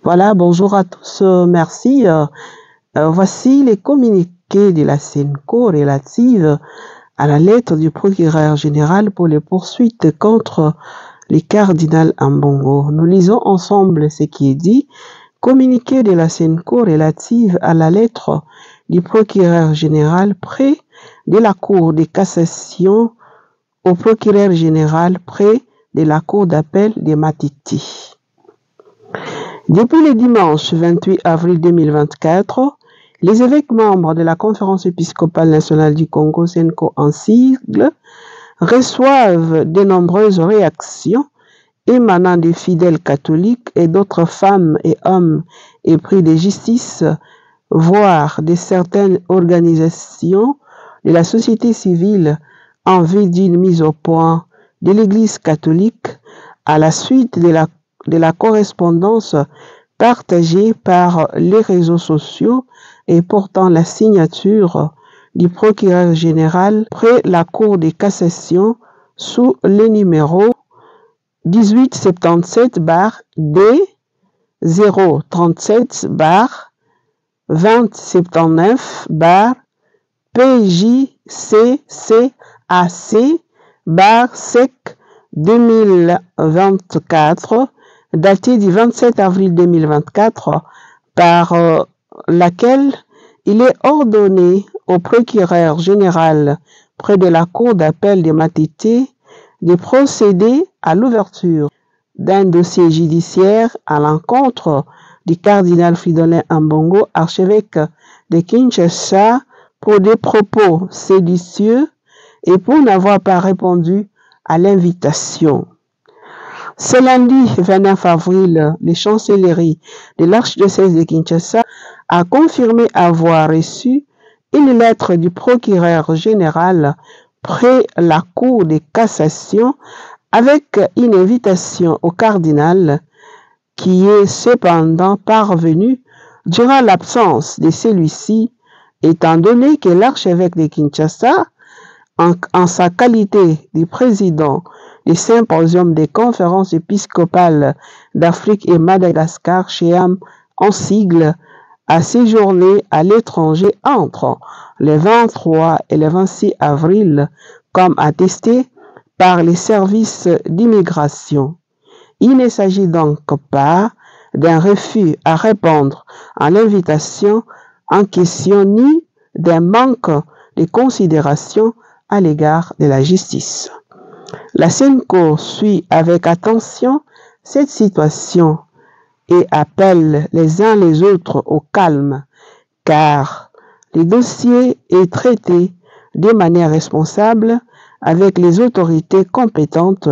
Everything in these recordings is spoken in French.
Voilà, bonjour à tous, merci. Voici les communiqués de la SENCO relative à la lettre du procureur général pour les poursuites contre les cardinal Ambongo. Nous lisons ensemble ce qui est dit. Communiqué de la SENCO relative à la lettre du procureur général près de la Cour de cassation au procureur général près de la Cour d'appel de Matiti. Depuis le dimanche 28 avril 2024, les évêques membres de la Conférence épiscopale nationale du Congo, SENCO en sigle, reçoivent de nombreuses réactions émanant des fidèles catholiques et d'autres femmes et hommes épris de justice, voire de certaines organisations de la société civile en vue d'une mise au point de l'Église catholique à la suite de la correspondance partagée par les réseaux sociaux et portant la signature du procureur général près la Cour de cassation sous le numéro 1877-D 037-2079-PJCCAC-SEC 2024, datée du 27 avril 2024, par laquelle il est ordonné au procureur général près de la Cour d'appel de Matiti de procéder à l'ouverture d'un dossier judiciaire à l'encontre du cardinal Fridolin Ambongo, archevêque de Kinshasa, pour des propos séditieux et pour n'avoir pas répondu à l'invitation. Ce lundi 29 avril, les chancelleries de l'archidiocèse de Kinshasa a confirmé avoir reçu une lettre du procureur général près la Cour de cassation avec une invitation au cardinal qui est cependant parvenue durant l'absence de celui-ci, étant donné que l'archevêque de Kinshasa, en sa qualité de président du symposium des conférences épiscopales d'Afrique et Madagascar, CHEAM en sigle, a séjourné à l'étranger entre le 23 et le 26 avril, comme attesté par les services d'immigration. Il ne s'agit donc pas d'un refus à répondre à l'invitation en question ni d'un manque de considération à l'égard de la justice. La SENCO suit avec attention cette situation et appelle les uns les autres au calme, car le dossier est traité de manière responsable avec les autorités compétentes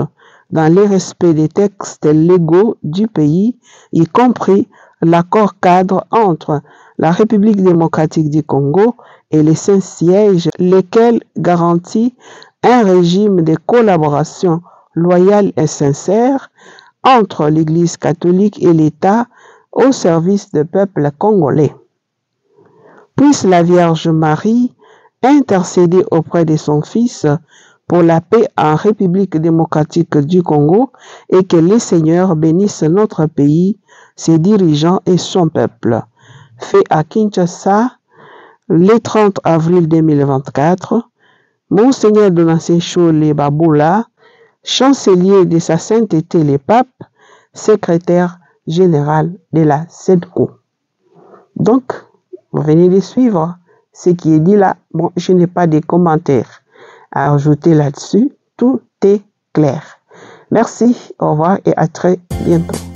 dans le respect des textes légaux du pays, y compris l'accord cadre entre la République démocratique du Congo et les Saint-Sièges, lequel garantit un régime de collaboration loyale et sincère entre l'Église catholique et l'État au service du peuple congolais. Puisse la Vierge Marie intercéder auprès de son Fils pour la paix en République démocratique du Congo et que le Seigneur bénisse notre pays, ses dirigeants et son peuple. Fait à Kinshasa, le 30 avril 2024, Monseigneur Donatien Chole Baboula, chancelier de sa sainteté le pape, secrétaire général de la SENCO. Donc, vous venez de suivre ce qui est dit là. Bon, je n'ai pas de commentaires à ajouter là-dessus. Tout est clair. Merci, au revoir et à très bientôt.